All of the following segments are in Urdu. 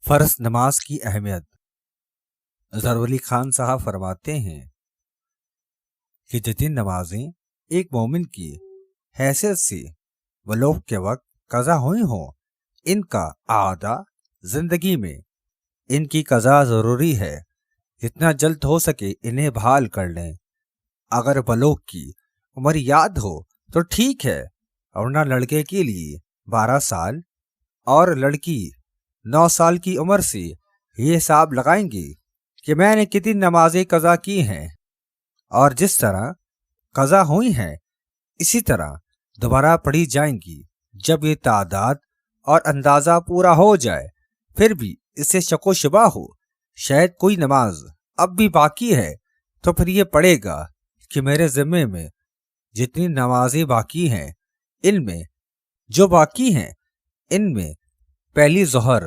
فرض نماز کی اہمیت۔ ظفر علی خان صاحب فرماتے ہیں کہ جتنی نمازیں ایک مومن کی حیثیت سے بلوغ کے وقت قضا ہوئی ہوں، ان کا اعادہ زندگی میں ان کی قضا ضروری ہے۔ جتنا جلد ہو سکے انہیں بحال کر لیں۔ اگر بلوغ کی عمر یاد ہو تو ٹھیک ہے، ورنہ لڑکے کے لیے 12 سال اور لڑکی 9 سال کی عمر سے یہ حساب لگائیں گے کہ میں نے کتنی نمازیں قضا کی ہیں، اور جس طرح قضا ہوئی ہیں اسی طرح دوبارہ پڑھی جائیں گی۔ جب یہ تعداد اور اندازہ پورا ہو جائے پھر بھی اسے شک و شبہ ہو شاید کوئی نماز اب بھی باقی ہے، تو پھر یہ پڑھے گا کہ میرے ذمے میں جتنی نمازیں باقی ہیں ان میں پہلی ظہر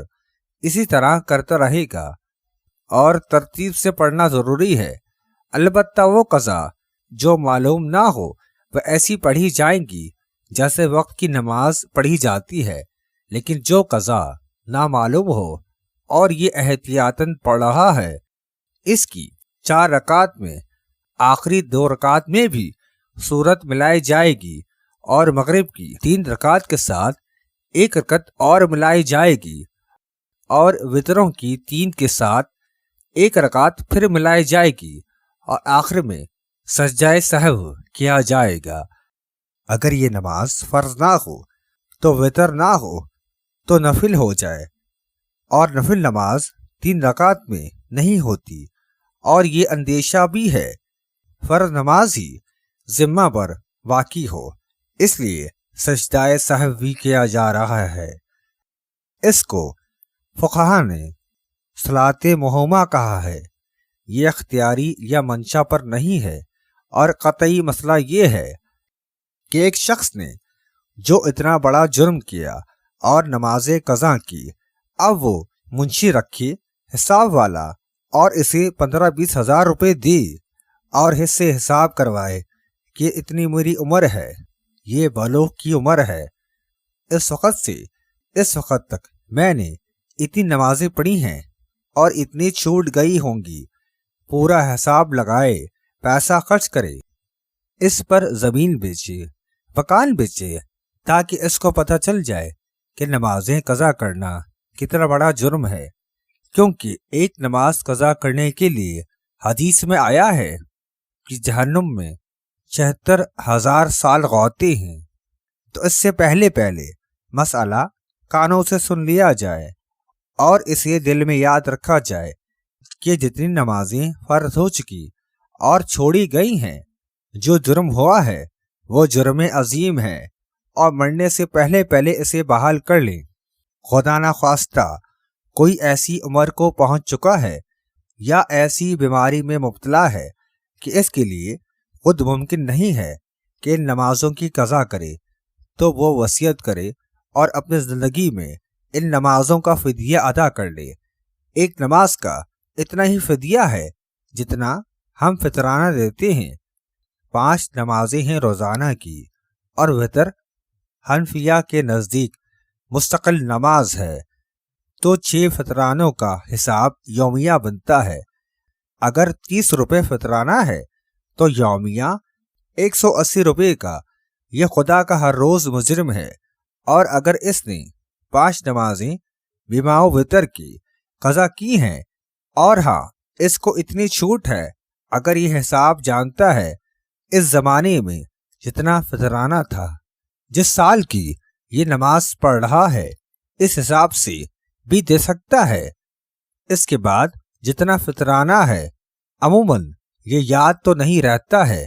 اسی طرح کرتا رہے گا، اور ترتیب سے پڑھنا ضروری ہے۔ البتہ وہ قضا جو معلوم نہ ہو وہ ایسی پڑھی جائیں گی جیسے وقت کی نماز پڑھی جاتی ہے، لیکن جو قضا نامعلوم ہو اور یہ احتیاطاً پڑھ رہا ہے، اس کی 4 رکعت میں آخری 2 رکعت میں بھی سورت ملائی جائے گی، اور مغرب کی 3 رکعت کے ساتھ 1 رکعت اور ملائی جائے گی، اور وتروں کی 3 کے ساتھ 1 رکعت پھر ملائی جائے گی، اور آخر میں سجدہ سہو کیا جائے گا۔ اگر یہ نماز فرض نہ ہو تو وتر نہ ہو تو نفل ہو جائے، اور نفل نماز 3 رکعت میں نہیں ہوتی، اور یہ اندیشہ بھی ہے فرض نماز ہی ذمہ پر واقع ہو، اس لیے سجدہ سہو بھی کیا جا رہا ہے۔ اس کو فقہا نے صلاۃ مہمہ کہا ہے۔ یہ اختیاری یا منشا پر نہیں ہے، اور قطعی مسئلہ یہ ہے کہ ایک شخص نے جو اتنا بڑا جرم کیا اور نمازیں قضا کی، اب وہ منشی رکھے حساب والا اور اسے 15-20 ہزار روپے دے اور حصے حساب کروائے کہ اتنی میری عمر ہے، یہ بلوغ کی عمر ہے، اس وقت سے اس وقت تک میں نے اتنی نمازیں پڑھی ہیں اور اتنی چھوٹ گئی ہوں گی، پورا حساب لگائے، پیسہ خرچ کرے، اس پر زمین بیچے، مکان بیچے، تاکہ اس کو پتہ چل جائے کہ نمازیں قضا کرنا کتنا بڑا جرم ہے، کیونکہ ایک نماز قضا کرنے کے لیے حدیث میں آیا ہے کہ جہنم میں 76,000 سال غوطے ہیں۔ تو اس سے پہلے مسئلہ کانوں سے سن لیا جائے اور اسے دل میں یاد رکھا جائے کہ جتنی نمازیں فرض ہو چکی اور چھوڑی گئی ہیں، جو جرم ہوا ہے وہ جرم عظیم ہے، اور مرنے سے پہلے اسے بحال کر لیں۔ خدا نہ خواستہ کوئی ایسی عمر کو پہنچ چکا ہے یا ایسی بیماری میں مبتلا ہے کہ اس کے لیے خود ممکن نہیں ہے کہ ان نمازوں کی قضا کرے، تو وہ وصیت کرے اور اپنی زندگی میں ان نمازوں کا فدیہ ادا کر لے۔ ایک نماز کا اتنا ہی فدیہ ہے جتنا ہم فطرانہ دیتے ہیں۔ 5 نمازیں ہیں روزانہ کی، اور وتر حنفیہ کے نزدیک مستقل نماز ہے، تو 6 فطرانوں کا حساب یومیہ بنتا ہے۔ اگر 30 روپے فطرانہ ہے تو یومیہ 180 روپے کا یہ خدا کا ہر روز مجرم ہے، اور اگر اس نے 5 نمازیں بما وتر کی قضا کی ہیں، اور ہاں اس کو اتنی چھوٹ ہے، اگر یہ حساب جانتا ہے اس زمانے میں جتنا فطرانہ تھا، جس سال کی یہ نماز پڑھ رہا ہے اس حساب سے بھی دے سکتا ہے۔ اس کے بعد جتنا فطرانہ ہے عموماً یہ یاد تو نہیں رہتا ہے،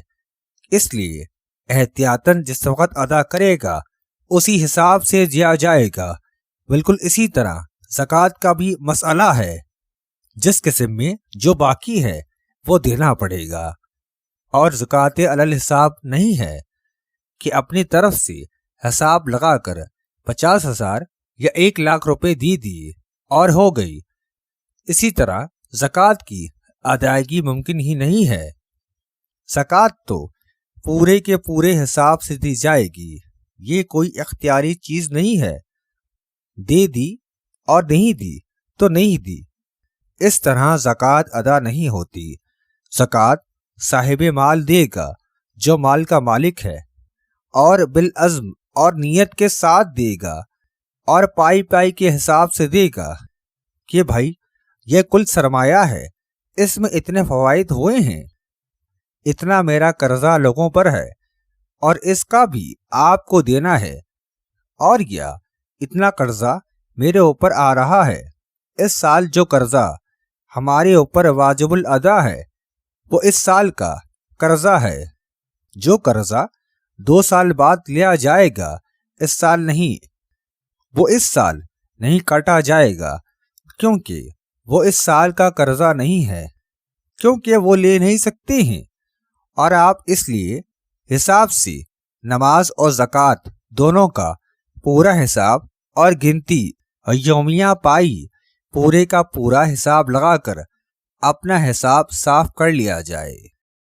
اس لیے احتیاطاً جس وقت ادا کرے گا اسی حساب سے دیا جائے گا۔ بالکل اسی طرح زکوٰۃ کا بھی مسئلہ ہے، جس قسم میں جو باقی ہے وہ دینا پڑے گا، اور زکوٰۃ علی الحساب نہیں ہے کہ اپنی طرف سے حساب لگا کر 50,000 یا 1,00,000 روپے دے دیے اور ہو گئی۔ اسی طرح زکوٰۃ کی ادائیگی ممکن ہی نہیں ہے۔ زکوٰۃ تو پورے کے پورے حساب سے دی جائے گی، یہ کوئی اختیاری چیز نہیں ہے۔ دے دی اور نہیں دی تو نہیں دی۔ اس طرح زکوٰۃ ادا نہیں ہوتی۔ زکوٰۃ صاحب مال دے گا جو مال کا مالک ہے، اور بالعزم اور نیت کے ساتھ دے گا، اور پائی پائی کے حساب سے دے گا کہ بھائی یہ کل سرمایہ ہے، اس میں اتنے فوائد ہوئے ہیں، اتنا میرا قرضہ لوگوں پر ہے اور اس کا بھی آپ کو دینا ہے، اور یا اتنا قرضہ میرے اوپر آ رہا ہے، اس سال جو قرضہ ہمارے اوپر واجب الادا ہے وہ اس سال کا قرضہ ہے، جو قرضہ 2 سال بعد لیا جائے گا اس سال نہیں، وہ اس سال نہیں کاٹا جائے گا، کیونکہ وہ اس سال کا قرضہ نہیں ہے، کیونکہ وہ لے نہیں سکتے ہیں، اور آپ اس لیے حساب سے نماز اور زکوٰۃ دونوں کا پورا حساب اور گنتی یومیہ پائی پورے کا پورا حساب لگا کر اپنا حساب صاف کر لیا جائے۔